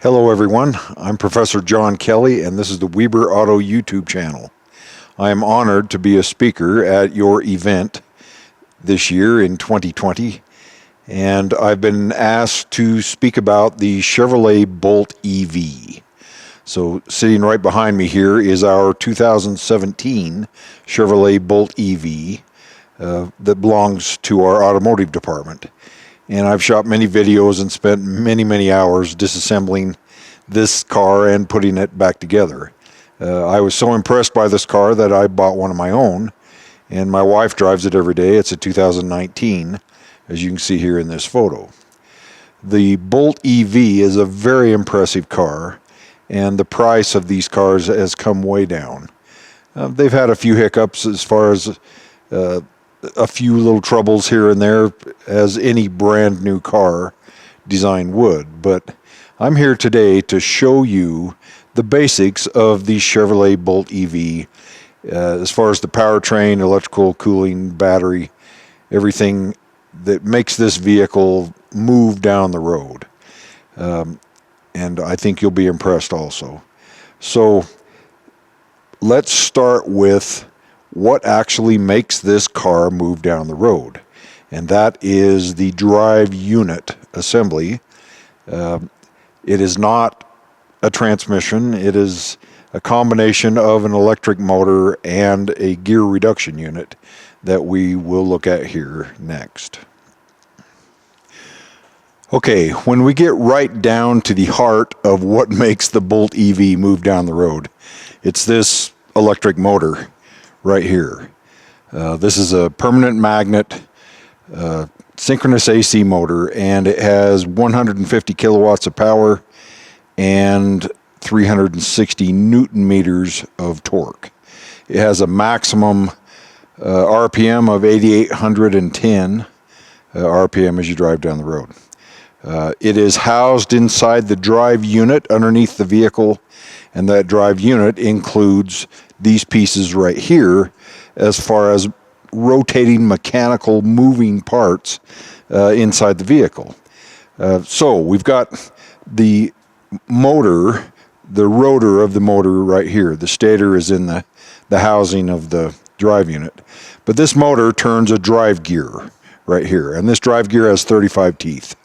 Hello everyone, I'm Professor John Kelly and this is the Weber Auto YouTube channel. I am honored to be a speaker at your event this year in 2020, and I've been asked to speak about the Chevrolet Bolt EV. So sitting right behind me here is our 2017 Chevrolet Bolt EV that belongs to our automotive department. And I've shot many videos and spent many hours disassembling this car and putting it back together. I was so impressed by this car that I bought one of my own, and my wife drives it every day. It's a 2019, as you can see here in this photo. The Bolt EV is a very impressive car, and the price of these cars has come way down. They've had a few hiccups as far as a few little troubles here and there, as any brand new car design would, but I'm here today to show you the basics of the Chevrolet Bolt EV as far as the powertrain, electrical, cooling, battery, everything that makes this vehicle move down the road. And I think you'll be impressed also. So let's start with what actually makes this car move down the road, and that is the drive unit assembly. It is not a transmission. It is a combination of an electric motor and a gear reduction unit that we will look at here next. Okay, when we get right down to the heart of what makes the Bolt EV move down the road, it's this electric motor right here. This is a permanent magnet synchronous AC motor, and it has 150 kilowatts of power and 360 newton meters of torque. It has a maximum RPM of 8,810 RPM as you drive down the road. It is housed inside the drive unit underneath the vehicle, and that drive unit includes these pieces right here as far as rotating mechanical moving parts inside the vehicle. So we've got the motor, the rotor of the motor right here. The stator is in the housing of the drive unit. But this motor turns a drive gear right here, and this drive gear has 35 teeth.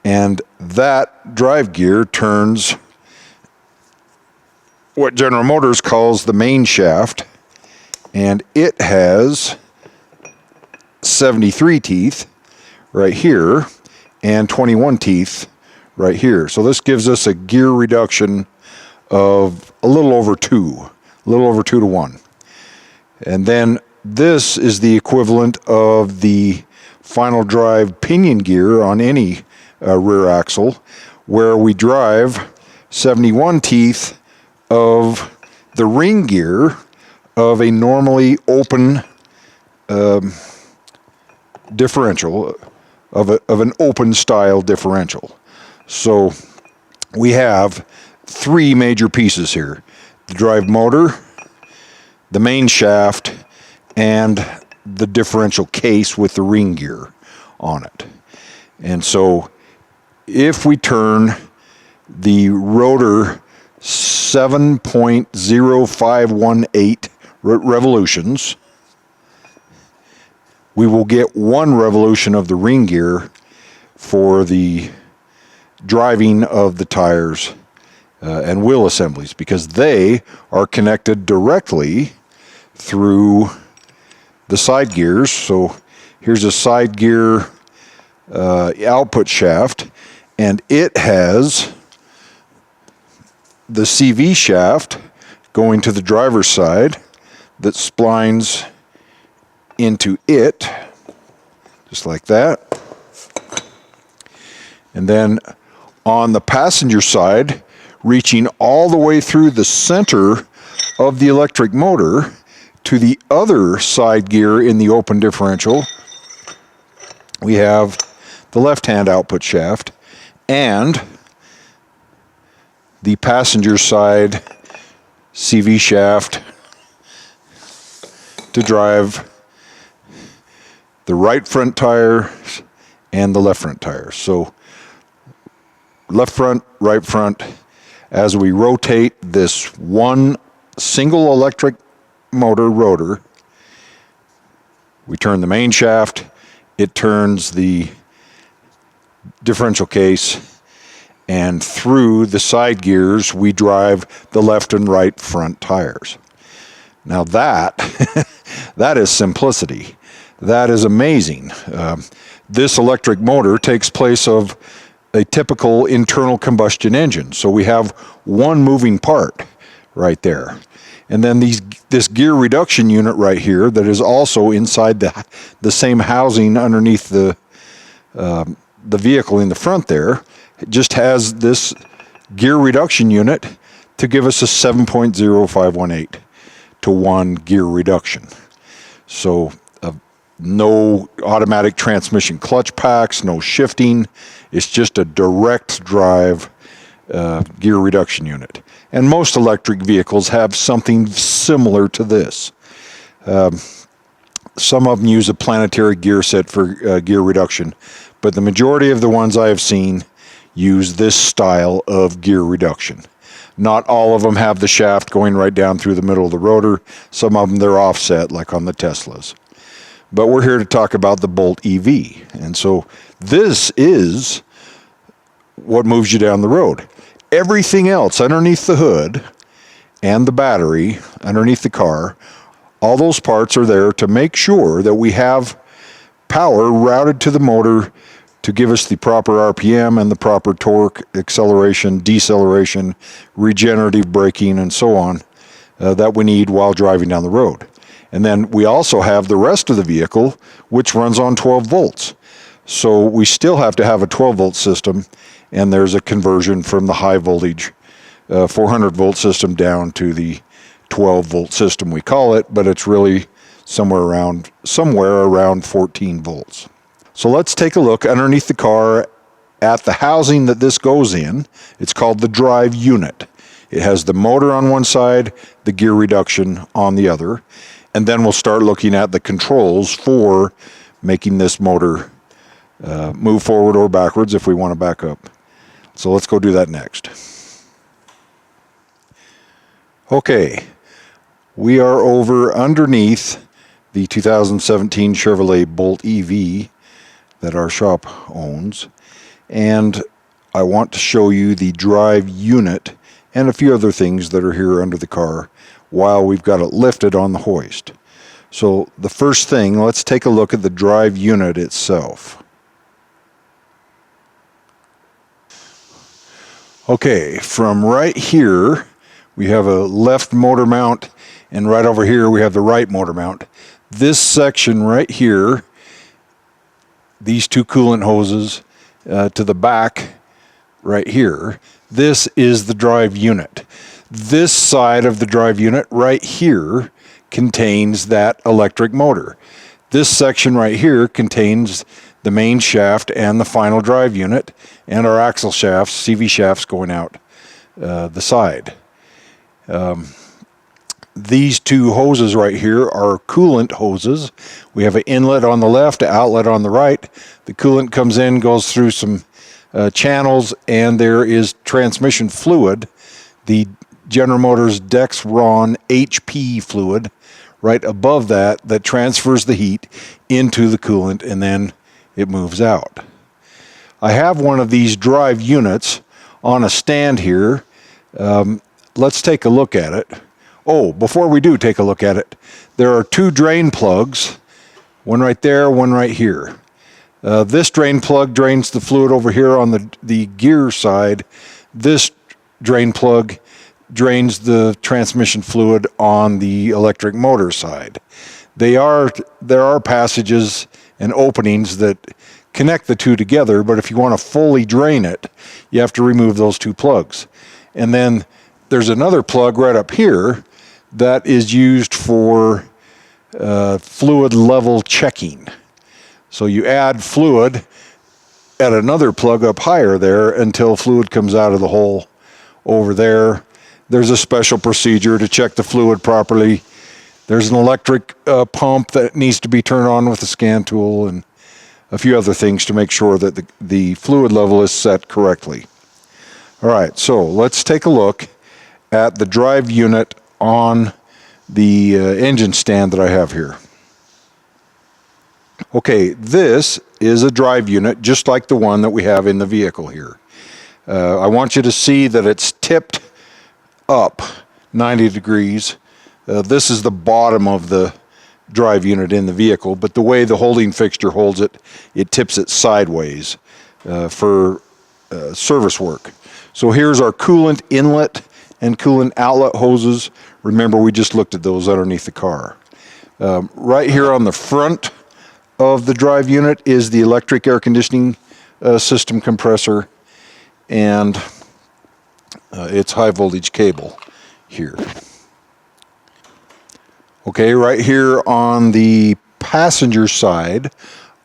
And that drive gear turns what General Motors calls the main shaft, and it has 73 teeth right here and 21 teeth right here. So this gives us a gear reduction of a little over 2 to 1. And then this is the equivalent of the final drive pinion gear on any rear axle, where we drive 71 teeth of the ring gear of a normally open differential, of an open style differential. So we have three major pieces here: the drive motor, the main shaft, and the differential case with the ring gear on it. And so if we turn the rotor 7.0518 revolutions, we will get 1 revolution of the ring gear for the driving of the tires and wheel assemblies, because they are connected directly through the side gears. So here's a side gear output shaft, and it has the CV shaft going to the driver's side that splines into it, just like that. And then on the passenger side, reaching all the way through the center of the electric motor to the other side gear in the open differential, we have the left-hand output shaft and the passenger side CV shaft to drive the right front tire and the left front tire. So left front, right front. As we rotate this one single electric motor rotor, we turn the main shaft, it turns the differential case, and through the side gears we drive the left and right front tires. Now that that is simplicity. That is amazing. This electric motor takes place of a typical internal combustion engine. So we have one moving part right there. And then this gear reduction unit right here that is also inside the same housing underneath the vehicle in the front there, it just has this gear reduction unit to give us a 7.0518 to 1 gear reduction. So no automatic transmission clutch packs, no shifting. It's just a direct drive gear reduction unit. And most electric vehicles have something similar to this. Some of them use a planetary gear set for gear reduction, but the majority of the ones I have seen use this style of gear reduction. Not all of them have the shaft going right down through the middle of the rotor. Some of them they're offset, like on the Teslas. But we're here to talk about the Bolt EV. And so this is what moves you down the road. Everything else underneath the hood and the battery underneath the car, all those parts are there to make sure that we have power routed to the motor to give us the proper RPM and the proper torque, acceleration, deceleration, regenerative braking, and so on that we need while driving down the road. And then we also have the rest of the vehicle, which runs on 12 volts. So we still have to have a 12-volt system, and there's a conversion from the high voltage 400-volt system down to the 12-volt system, we call it, but it's really somewhere around 14 volts. So let's take a look underneath the car at the housing that this goes in. It's called the drive unit. It has the motor on one side, the gear reduction on the other, and then we'll start looking at the controls for making this motor move forward or backwards if we want to back up. So let's go do that next. Okay, we are over underneath the 2017 Chevrolet Bolt EV that our shop owns, and I want to show you the drive unit and a few other things that are here under the car while we've got it lifted on the hoist. So the first thing, let's take a look at the drive unit itself. Okay, from right here we have a left motor mount, and right over here we have the right motor mount. This section right here, these two coolant hoses to the back right here, this is the drive unit. This side of the drive unit right here contains that electric motor. This section right here contains the main shaft and the final drive unit and our axle shafts, CV shafts going out the side. These two hoses right here are coolant hoses. We have an inlet on the left, an outlet on the right. The coolant comes in, goes through some channels, and there is transmission fluid, the General Motors Dexron HP fluid right above that transfers the heat into the coolant, and then it moves out. I have one of these drive units on a stand here. Let's take a look at it. Oh, before we do take a look at it, there are two drain plugs, one right there, one right here. This drain plug drains the fluid over here on the gear side. This drain plug drains the transmission fluid on the electric motor side. There are passages and openings that connect the two together, but if you want to fully drain it, you have to remove those two plugs. And then there's another plug right up here that is used for fluid level checking. So you add fluid at another plug up higher there until fluid comes out of the hole over there. There's a special procedure to check the fluid properly. There's an electric pump that needs to be turned on with a scan tool, and a few other things to make sure that the fluid level is set correctly. All right, so let's take a look at the drive unit on the engine stand that I have here. Okay, this is a drive unit just like the one that we have in the vehicle here. I want you to see that it's tipped up 90 degrees. This is the bottom of the drive unit in the vehicle, but the way the holding fixture holds it, it tips it sideways for service work. So here's our coolant inlet and coolant outlet hoses. Remember, we just looked at those underneath the car. Right here on the front of the drive unit is the electric air conditioning system compressor and its high voltage cable here. Okay, right here on the passenger side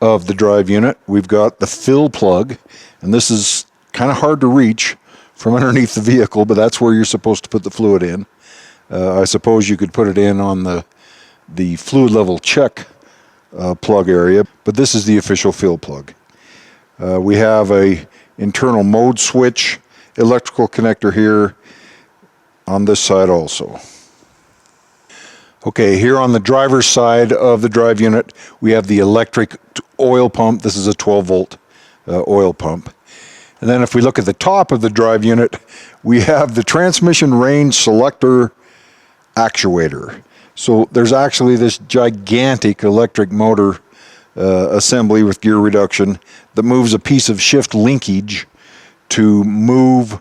of the drive unit, we've got the fill plug, and this is kind of hard to reach from underneath the vehicle, but that's where you're supposed to put the fluid in. I suppose you could put it in on the fluid level check plug area, but this is the official fill plug. We have a internal mode switch electrical connector here on this side also. Okay, here on the driver's side of the drive unit, we have the electric oil pump. This is a 12-volt oil pump. And then if we look at the top of the drive unit, we have the transmission range selector actuator. So there's actually this gigantic electric motor assembly with gear reduction that moves a piece of shift linkage to move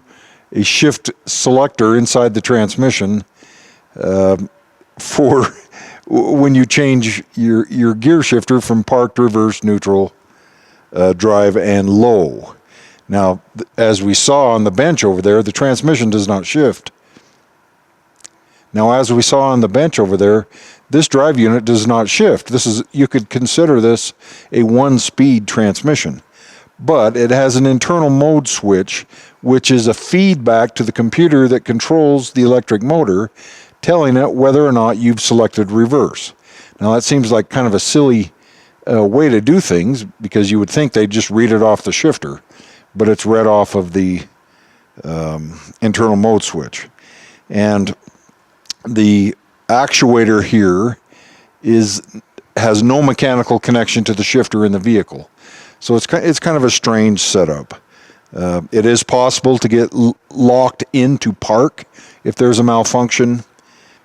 a shift selector inside the transmission for when you change your gear shifter from parked, reverse, neutral, drive, and low. Now, as we saw on the bench over there, the transmission does not shift. Now, as we saw on the bench over there, this drive unit does not shift. You could consider this a one-speed transmission, but it has an internal mode switch, which is a feedback to the computer that controls the electric motor, telling it whether or not you've selected reverse. Now, that seems like kind of a silly way to do things, because you would think they'd just read it off the shifter, but it's read off of the internal mode switch. And the actuator here has no mechanical connection to the shifter in the vehicle. So it's kind of a strange setup. It is possible to get locked into park if there's a malfunction.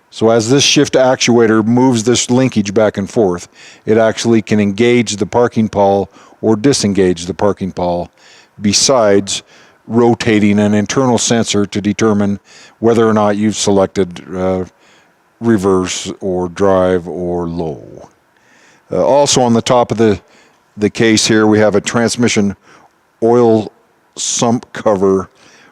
So as this shift actuator moves this linkage back and forth, it actually can engage the parking pole or disengage the parking pole, besides rotating an internal sensor to determine whether or not you've selected reverse or drive or low. Also on the top of the case here, we have a transmission oil sump cover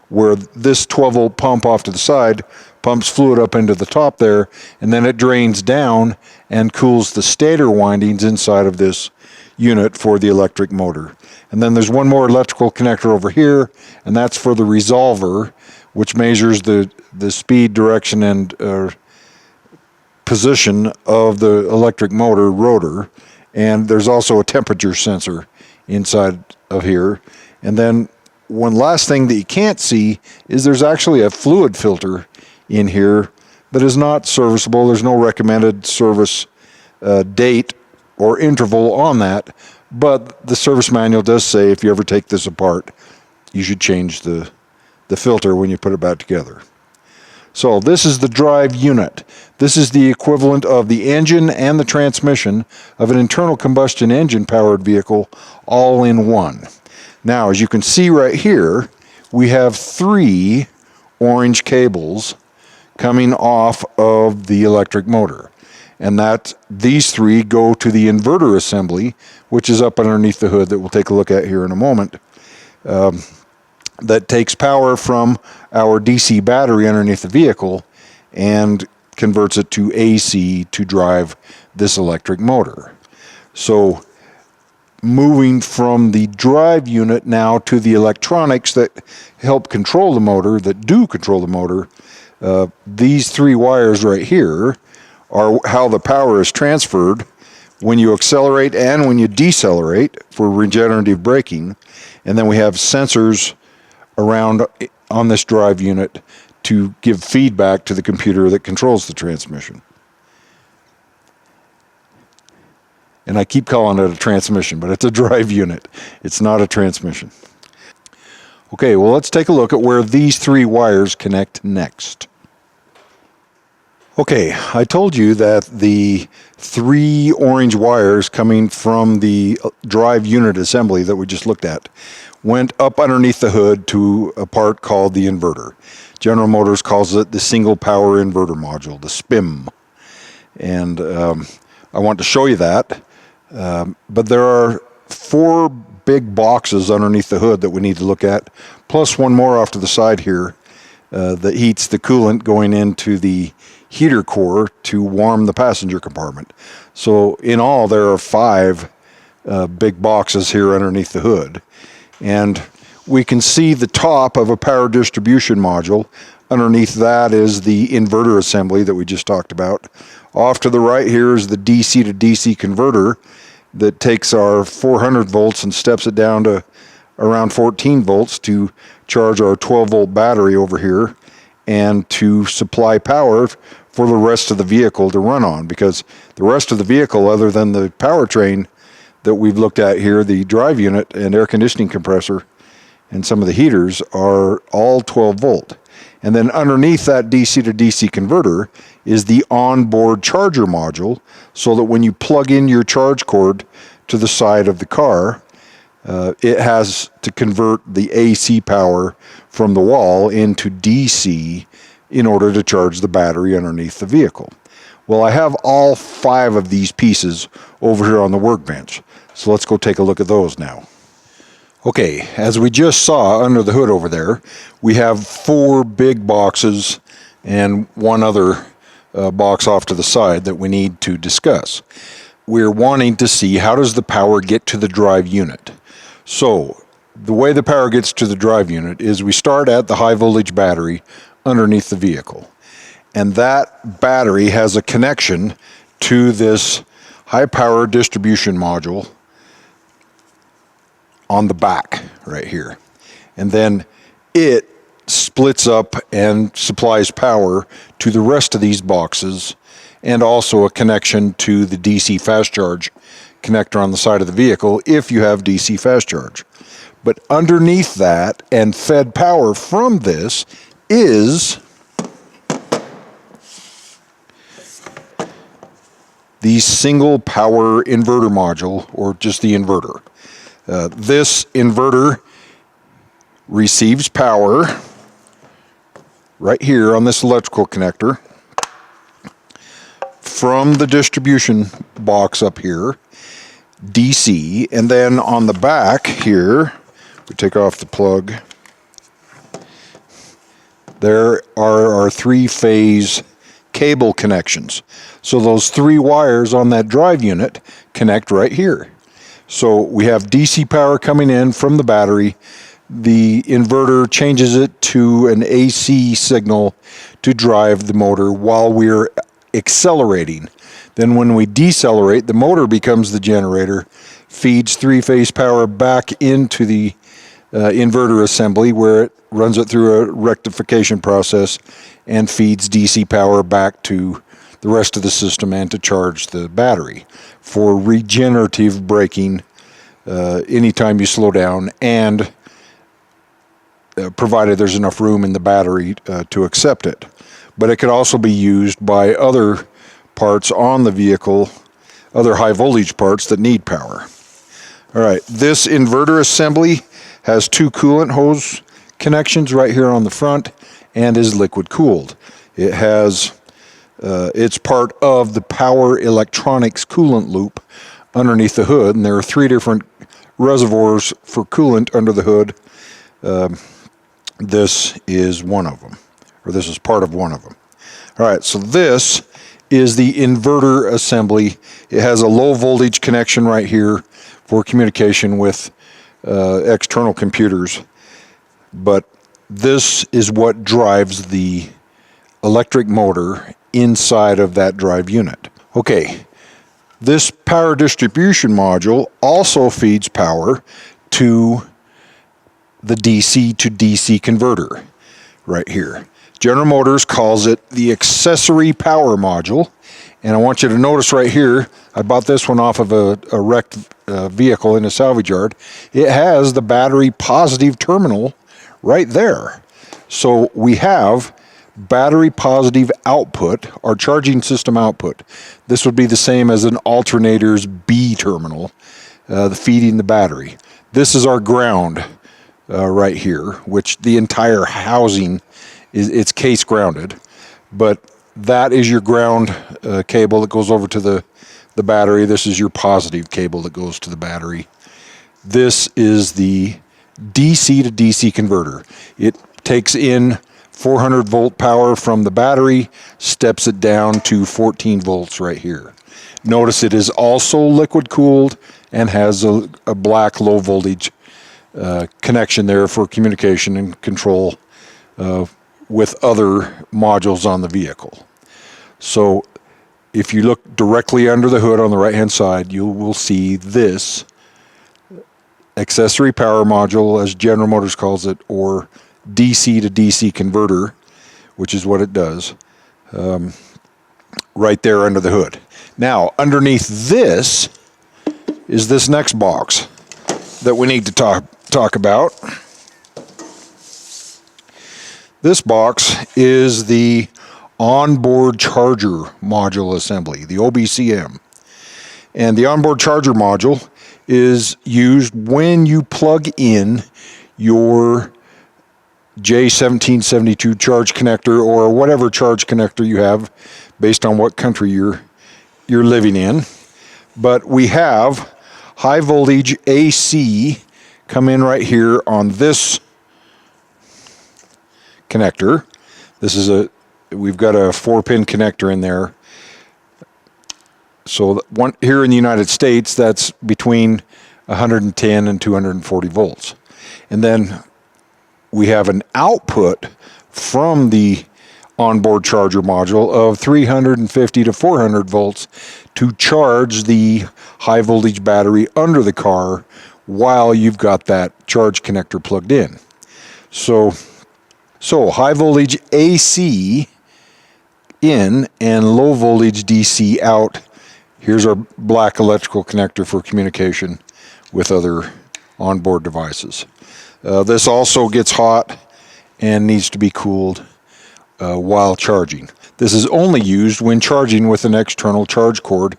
where this 12-volt pump off to the side pumps fluid up into the top there, and then it drains down and cools the stator windings inside of this unit for the electric motor. And then there's one more electrical connector over here, and that's for the resolver, which measures the speed, direction, and position of the electric motor rotor. And there's also a temperature sensor inside of here. And then one last thing that you can't see is there's actually a fluid filter in here that is not serviceable. There's no recommended service date or interval on that, but the service manual does say if you ever take this apart, you should change the filter when you put it back together. So this is the drive unit. This is the equivalent of the engine and the transmission of an internal combustion engine powered vehicle all in one. Now, as you can see right here, we have 3 orange cables coming off of the electric motor. And these 3 go to the inverter assembly, which is up underneath the hood that we'll take a look at here in a moment. That takes power from our DC battery underneath the vehicle and converts it to AC to drive this electric motor. So moving from the drive unit now to the electronics that help control the motor, these 3 wires right here are how the power is transferred when you accelerate and when you decelerate for regenerative braking. And then we have sensors around on this drive unit to give feedback to the computer that controls the transmission. And I keep calling it a transmission, but it's a drive unit. It's not a transmission. Okay, well, let's take a look at where these three wires connect next. Okay, I told you that the three orange wires coming from the drive unit assembly that we just looked at went up underneath the hood to a part called the inverter. General Motors calls it the single power inverter module, the SPIM. And I want to show you that. But there are four big boxes underneath the hood that we need to look at, plus one more off to the side here that heats the coolant going into the heater core to warm the passenger compartment. So in all, there are five big boxes here underneath the hood. And we can see the top of a power distribution module. Underneath that is the inverter assembly that we just talked about. Off to the right here is the DC to DC converter that takes our 400 volts and steps it down to around 14 volts to charge our 12 volt battery over here and to supply power for the rest of the vehicle to run on, because the rest of the vehicle, other than the powertrain that we've looked at here, the drive unit and air conditioning compressor and some of the heaters, are all 12 volt. And then underneath that DC to DC converter is the onboard charger module, so that when you plug in your charge cord to the side of the car, it has to convert the AC power from the wall into DC in order to charge the battery underneath the vehicle. Well, I have all five of these pieces over here on the workbench, so let's go take a look at those now. Okay, as we just saw under the hood over there, we have four big boxes and one other box off to the side that we need to discuss. We're wanting to see, how does the power get to the drive unit? So the way the power gets to the drive unit is we start at the high voltage battery underneath the vehicle. And that battery has a connection to this high power distribution module on the back right here. And then it splits up and supplies power to the rest of these boxes, and also a connection to the DC fast charge connector on the side of the vehicle if you have DC fast charge. But underneath that, and fed power from this, is the single power inverter module, or just the inverter. This inverter receives power right here on this electrical connector from the distribution box up here, DC, and then on the back here, we take off the plug, there are our three-phase cable connections. So those three wires on that drive unit connect right here. So we have DC power coming in from the battery. The inverter changes it to an AC signal to drive the motor while we're accelerating. Then when we decelerate, the motor becomes the generator, feeds three-phase power back into the inverter assembly, where it runs it through a rectification process and feeds DC power back to the rest of the system and to charge the battery for regenerative braking anytime you slow down, and provided there's enough room in the battery to accept it. But it could also be used by other parts on the vehicle, other high voltage parts that need power. All right, this inverter assembly has two coolant hose connections right here on the front and is liquid cooled. It has it's part of the power electronics coolant loop underneath the hood, and there are three different reservoirs for coolant under the hood. This is one of them, or this is part of one of them. All right, so this is the inverter assembly. It has a low voltage connection right here for communication with external computers, but this is what drives the electric motor inside of that drive unit. Okay, this power distribution module also feeds power to the DC to DC converter. right here. General Motors calls it the accessory power module. And I want you to notice right here, I bought this one off of a wrecked vehicle in a salvage yard. It has the battery positive terminal right there. So we have battery positive output, our charging system output. This would be the same as an alternator's B terminal, feeding the battery. This is our ground right here, which the entire housing it's case grounded, but that is your ground cable that goes over to the battery. This is your positive cable that goes to the battery. This is the DC to DC converter. It takes in 400 volt power from the battery, steps it down to 14 volts right here. Notice it is also liquid cooled and has a black low voltage connection there for communication and control with other modules on the vehicle. So if you look directly under the hood on the right hand side, you will see this accessory power module, as General Motors calls it, or DC to DC converter, which is what it does, right there under the hood. Now, underneath this is this next box that we need to talk about. This box is the onboard charger module assembly, the OBCM. And the onboard charger module is used when you plug in your J1772 charge connector or whatever charge connector you have based on what country you're living in. But we have high voltage AC come in right here on this connector. We've got a 4-pin connector in there. So here in the United States, that's between 110 and 240 volts. And then we have an output from the onboard charger module of 350 to 400 volts to charge the high voltage battery under the car while you've got that charge connector plugged in. So high voltage AC in and low voltage DC out. Here's our black electrical connector for communication with other onboard devices. This also gets hot and needs to be cooled while charging. This is only used when charging with an external charge cord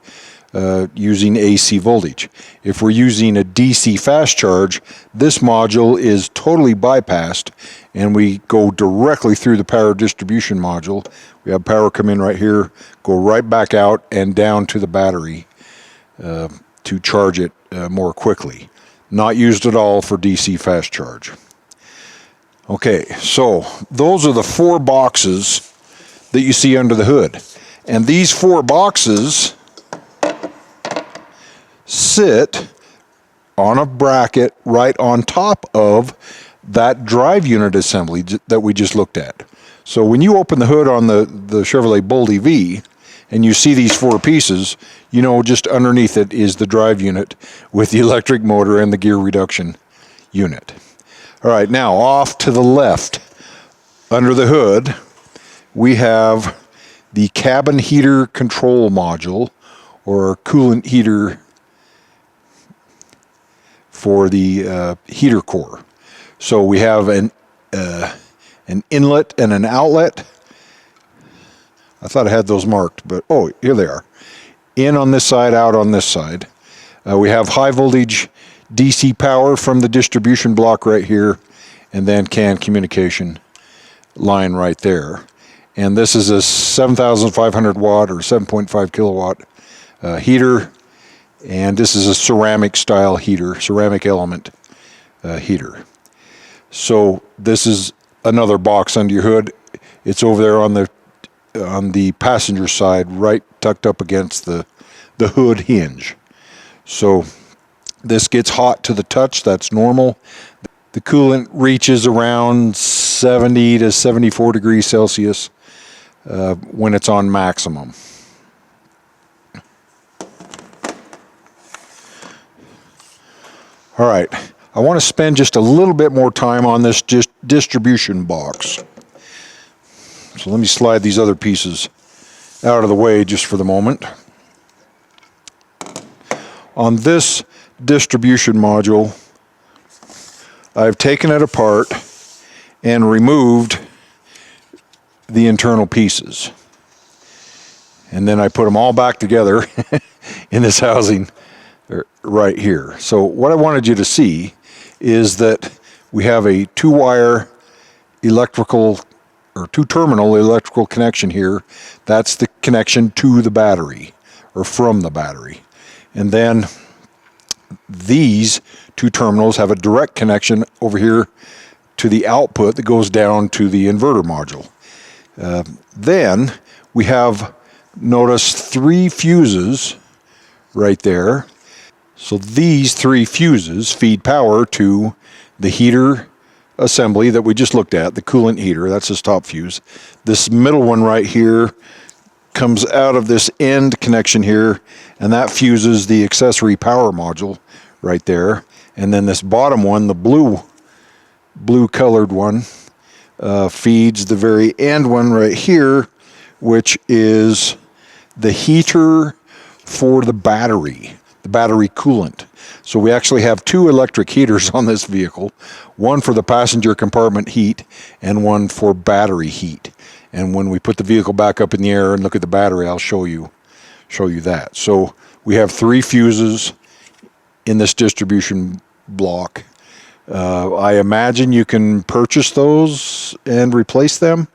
using AC voltage. If we're using a DC fast charge, this module is totally bypassed and we go directly through the power distribution module. We have power come in right here, go right back out and down to the battery to charge it more quickly. Not used at all for DC fast charge. Okay, so those are the 4 boxes that you see under the hood. And these 4 boxes sit on a bracket right on top of that drive unit assembly that we just looked at. So when you open the hood on the Chevrolet Bolt EV and you see these 4 pieces, you know just underneath it is the drive unit with the electric motor and the gear reduction unit. All right, now off to the left, under the hood, we have the cabin heater control module, or coolant heater for the heater core. So we have an inlet and an outlet. I thought I had those marked, but oh, here they are. In on this side, out on this side. We have high voltage DC power from the distribution block right here, and then CAN communication line right there. And this is a 7,500 watt or 7.5 kilowatt heater, and this is a ceramic style heater, ceramic element heater. So this is another box under your hood. It's over there on the passenger side, right tucked up against the hood hinge. So this gets hot to the touch, that's normal. The coolant reaches around 70 to 74 degrees Celsius when it's on maximum. All right, I want to spend just a little bit more time on this distribution box. So let me slide these other pieces out of the way just for the moment. On this distribution module, I've taken it apart and removed the internal pieces. And then I put them all back together in this housing right here. So what I wanted you to see is that we have a two-wire electrical or two-terminal electrical connection here. That's the connection to the battery or from the battery. And then these two terminals have a direct connection over here to the output that goes down to the inverter module. Then we have, notice, 3 fuses right there. So these 3 fuses feed power to the heater assembly that we just looked at, the coolant heater. That's this top fuse. This middle one right here comes out of this end connection here, and that fuses the accessory power module right there. And then this bottom one, the blue colored one, feeds the very end one right here, which is the heater for the battery coolant. So we actually have 2 electric heaters on this vehicle, one for the passenger compartment heat and one for battery heat. And when we put the vehicle back up in the air and look at the battery, I'll show you that. So we have 3 fuses in this distribution block. I imagine you can purchase those and replace them,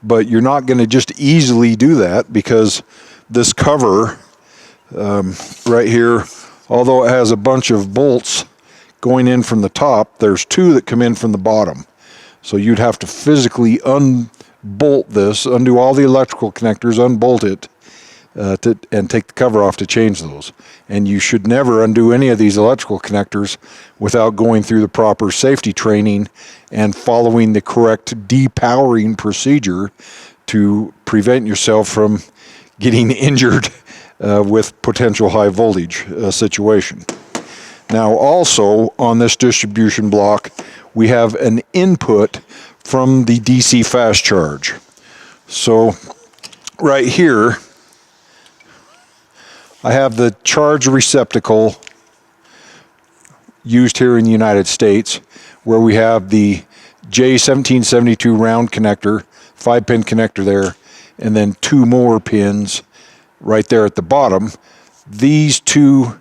but you're not going to just easily do that because this cover right here, although it has a bunch of bolts going in from the top, there's 2 that come in from the bottom. So you'd have to physically unbolt this, undo all the electrical connectors, unbolt it, and take the cover off to change those. And you should never undo any of these electrical connectors without going through the proper safety training and following the correct depowering procedure to prevent yourself from getting injured with potential high voltage situation. Now also on this distribution block, we have an input from the DC fast charge. So right here, I have the charge receptacle used here in the United States, where we have the J1772 round connector, 5-pin connector there, and then 2 more pins right there at the bottom. These 2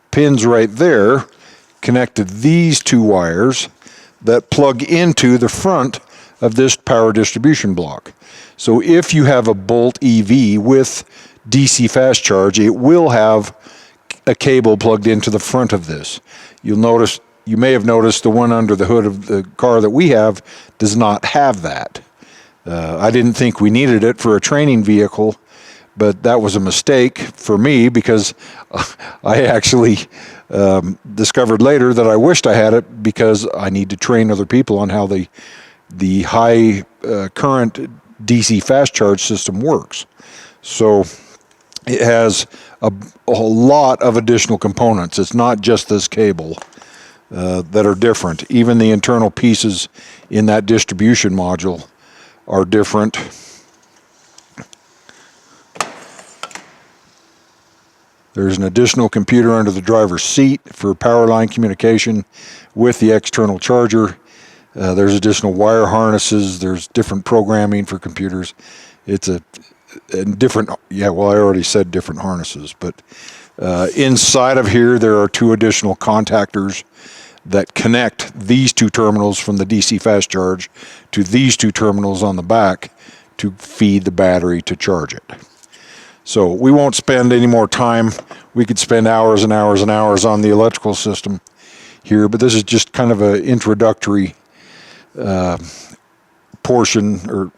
pins right there connect to these 2 wires that plug into the front of this power distribution block. So if you have a Bolt EV with DC fast charge, it will have a cable plugged into the front of this. You may have noticed the one under the hood of the car that we have does not have that. I didn't think we needed it for a training vehicle, but that was a mistake for me because I actually discovered later that I wished I had it because I need to train other people on how the high current DC fast charge system works. So it has a lot of additional components. It's not just this cable that are different. Even the internal pieces in that distribution module are different. There's an additional computer under the driver's seat for power line communication with the external charger. There's additional wire harnesses. There's different programming for computers. It's a different, I already said different harnesses, but inside of here there are 2 additional contactors that connect these 2 terminals from the DC fast charge to these 2 terminals on the back to feed the battery to charge it. So we won't spend any more time. We could spend hours and hours and hours on the electrical system here, but this is just kind of an introductory portion,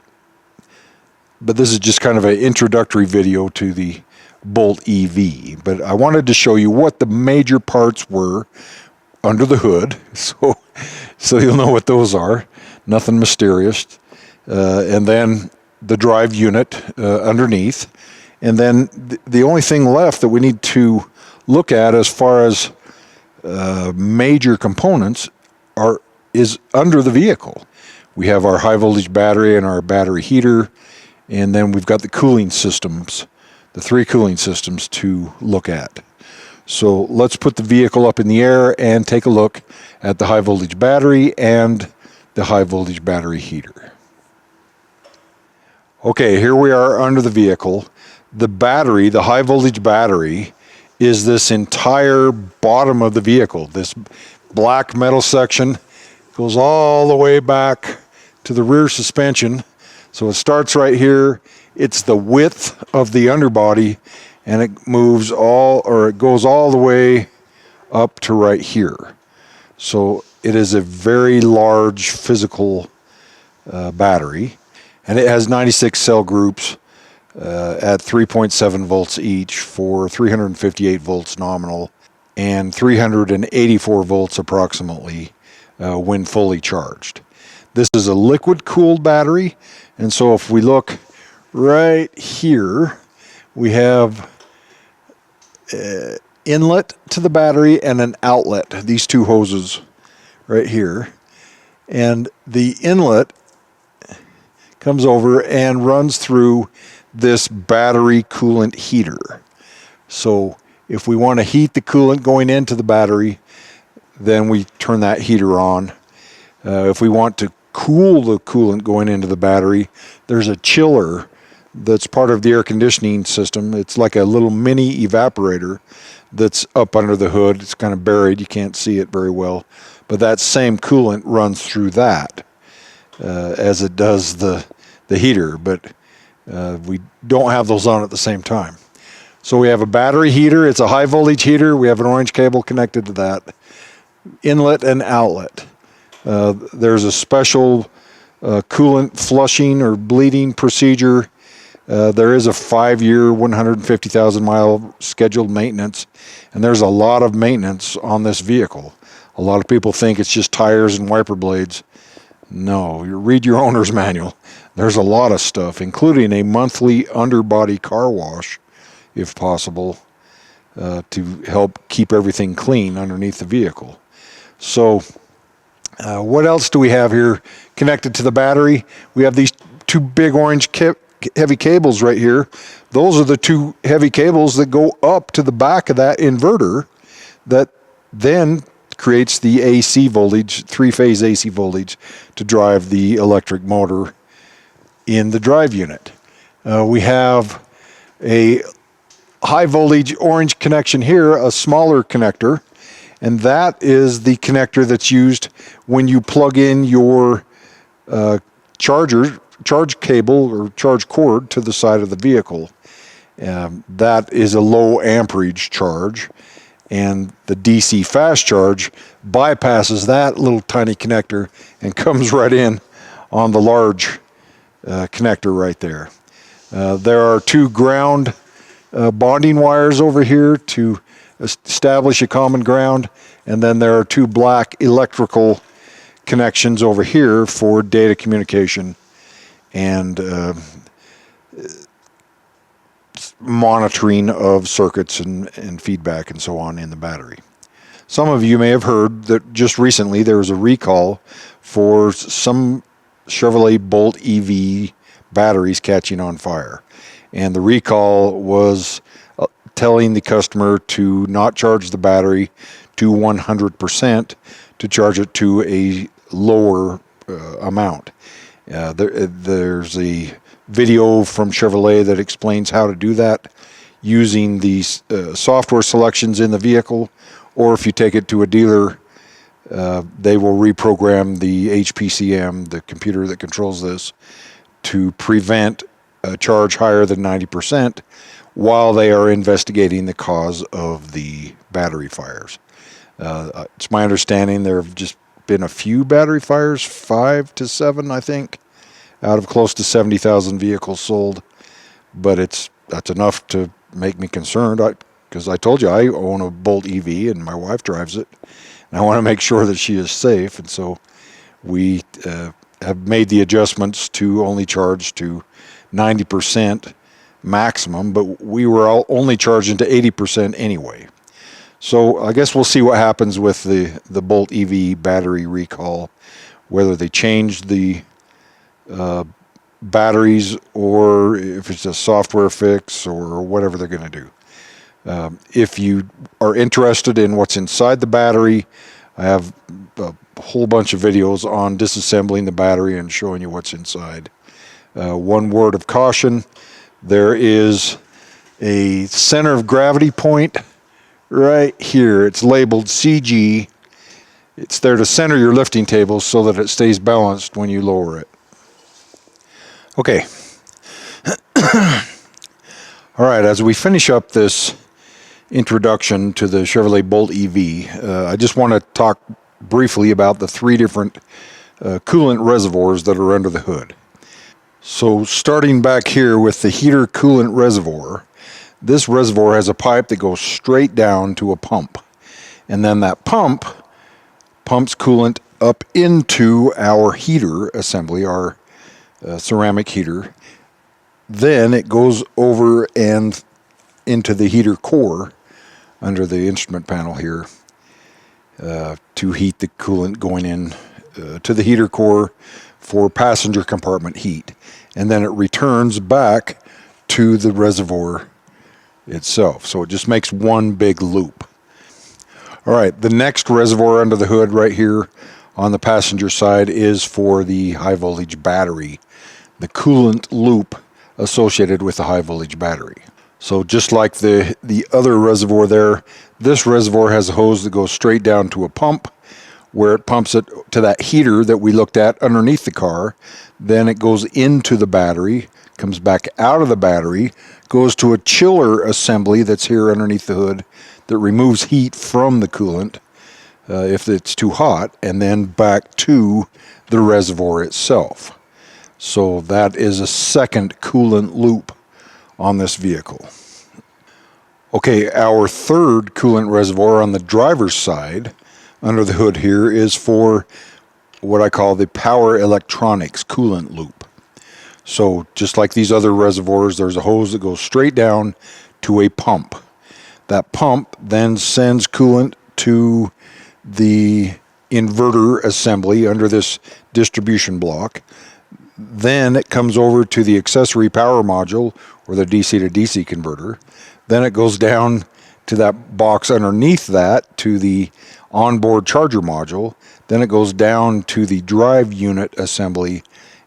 but this is just kind of an introductory video to the Bolt EV. But I wanted to show you what the major parts were under the hood, so you'll know what those are. Nothing mysterious. And then the drive unit underneath. And then the only thing left that we need to look at as far as major components is under the vehicle. We have our high voltage battery and our battery heater, And then we've got the cooling systems, the 3 cooling systems to look at. So let's put the vehicle up in the air and take a look at the high voltage battery and the high voltage battery heater. Okay, here we are under the vehicle. The battery, the high voltage battery, is this entire bottom of the vehicle. This black metal section goes all the way back to the rear suspension. So it starts right here. It's the width of the underbody, and it moves it goes all the way up to right here. So it is a very large physical battery, and it has 96 cell groups at 3.7 volts each for 358 volts nominal and 384 volts approximately when fully charged. This is a liquid cooled battery, and so if we look right here, we have inlet to the battery and an outlet, these 2 hoses right here. And the inlet comes over and runs through this battery coolant heater. So if we want to heat the coolant going into the battery, then we turn that heater on. If we want to cool the coolant going into the battery, there's a chiller that's part of the air conditioning system. It's like a little mini evaporator that's up under the hood. It's kind of buried. You can't see it very well. But that same coolant runs through that as it does the heater. But we don't have those on at the same time. So we have a battery heater. It's a high voltage heater. We have an orange cable connected to that. Inlet and outlet. There's a special coolant flushing or bleeding procedure. There is a 5-year, 150,000 mile scheduled maintenance, and there's a lot of maintenance on this vehicle. A lot of people think it's just tires and wiper blades. No, you read your owner's manual. There's a lot of stuff, including a monthly underbody car wash, if possible, to help keep everything clean underneath the vehicle. So what else do we have here connected to the battery? We have these 2 big orange heavy cables right here. Those are the 2 heavy cables that go up to the back of that inverter that then creates the AC voltage, 3-phase AC voltage to drive the electric motor in the drive unit. We have a high voltage orange connection here, a smaller connector, and that is the connector that's used when you plug in your charge cable or charge cord to the side of the vehicle. That is a low amperage charge, and the DC fast charge bypasses that little tiny connector and comes right in on the large connector right there. There are 2 ground bonding wires over here to establish a common ground, and then there are 2 black electrical connections over here for data communication and monitoring of circuits and feedback and so on in the battery. Some of you may have heard that just recently there was a recall for some Chevrolet Bolt EV batteries catching on fire. And the recall was telling the customer to not charge the battery to 100%, to charge it to a lower amount. There's a video from Chevrolet that explains how to do that using these software selections in the vehicle, or if you take it to a dealer, they will reprogram the HPCM, the computer that controls this, to prevent a charge higher than 90% while they are investigating the cause of the battery fires. It's my understanding there have just been a few battery fires, 5 to 7, I think, out of close to 70,000 vehicles sold. But that's enough to make me concerned, because I told you I own a Bolt EV and my wife drives it, and I want to make sure that she is safe. And so we have made the adjustments to only charge to 90% maximum, but we were only charging to 80% anyway. So I guess we'll see what happens with the Bolt EV battery recall, whether they change the batteries, or if it's a software fix or whatever they're going to do. If you are interested in what's inside the battery, I have a whole bunch of videos on disassembling the battery and showing you what's inside. One word of caution, there is a center of gravity point right here. It's labeled CG. It's there to center your lifting table so that it stays balanced when you lower it. Okay. All right, as we finish up this introduction to the Chevrolet Bolt EV, I just want to talk briefly about the three different coolant reservoirs that are under the hood. So starting back here with the heater coolant reservoir, this reservoir has a pipe that goes straight down to a pump. And then that pump pumps coolant up into our heater assembly, our ceramic heater. Then it goes over and into the heater core under the instrument panel here to heat the coolant going in to the heater core for passenger compartment heat. And then it returns back to the reservoir itself. So it just makes one big loop. All right, the next reservoir under the hood right here on the passenger side is for the high voltage battery, the coolant loop associated with the high voltage battery. So just like the other reservoir there, this reservoir has a hose that goes straight down to a pump where it pumps it to that heater that we looked at underneath the car. Then it goes into the battery, comes back out of the battery, goes to a chiller assembly that's here underneath the hood that removes heat from the coolant if it's too hot, and then back to the reservoir itself. So that is a second coolant loop on this vehicle. Okay, our third coolant reservoir on the driver's side under the hood here is for what I call the power electronics coolant loop. So just like these other reservoirs, there's a hose that goes straight down to a pump. That pump then sends coolant to the inverter assembly under this distribution block. Then it comes over to the accessory power module, or the DC to DC converter. Then it goes down to that box underneath that to the onboard charger module. Then it goes down to the drive unit assembly,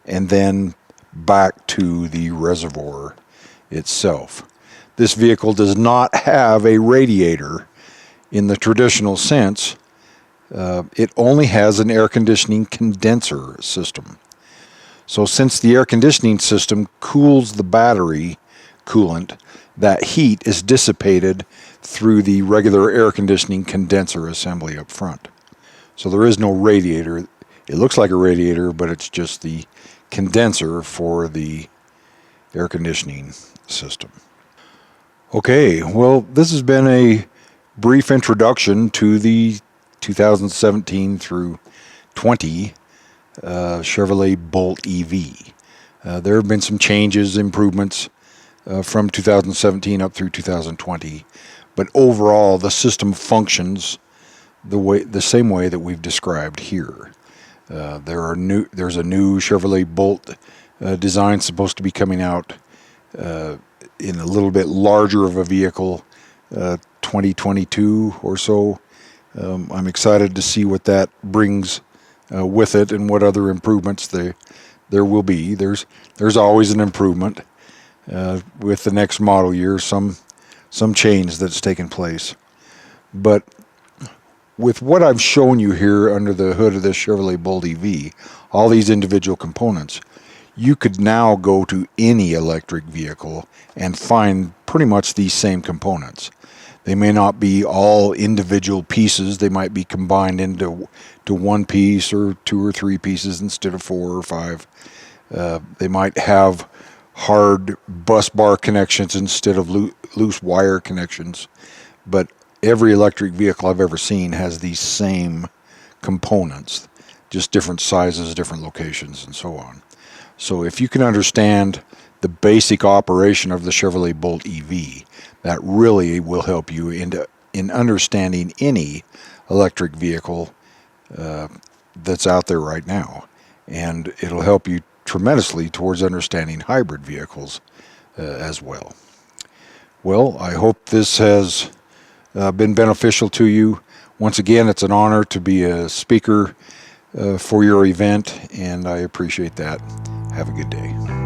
and then back to the reservoir itself. This vehicle does not have a radiator in the traditional sense. It only has an air conditioning condenser system. So since the air conditioning system cools the battery coolant, that heat is dissipated through the regular air conditioning condenser assembly up front. So there is no radiator. It looks like a radiator, but it's just the condenser for the air conditioning system. Okay, well, this has been a brief introduction to the 2017 through 20 Chevrolet Bolt EV. There have been some changes, improvements from 2017 up through 2020, but overall the system functions the same way that we've described here. There's a new Chevrolet Bolt design supposed to be coming out in a little bit larger of a vehicle, 2022 or so. I'm excited to see what that brings with it and what other improvements there will be. There's always an improvement with the next model year, some change that's taken place. But with what I've shown you here under the hood of this Chevrolet Bolt EV, all these individual components, you could now go to any electric vehicle and find pretty much these same components. They may not be all individual pieces. They might be combined into one piece or two or three pieces instead of 4 or 5. They might have hard bus bar connections instead of loose wire connections. But every electric vehicle I've ever seen has these same components, just different sizes, different locations, and so on. So if you can understand the basic operation of the Chevrolet Bolt EV, that really will help you in understanding any electric vehicle that's out there right now. And it'll help you tremendously towards understanding hybrid vehicles as well. Well, I hope this has been beneficial to you. Once again, it's an honor to be a speaker for your event, and I appreciate that. Have a good day.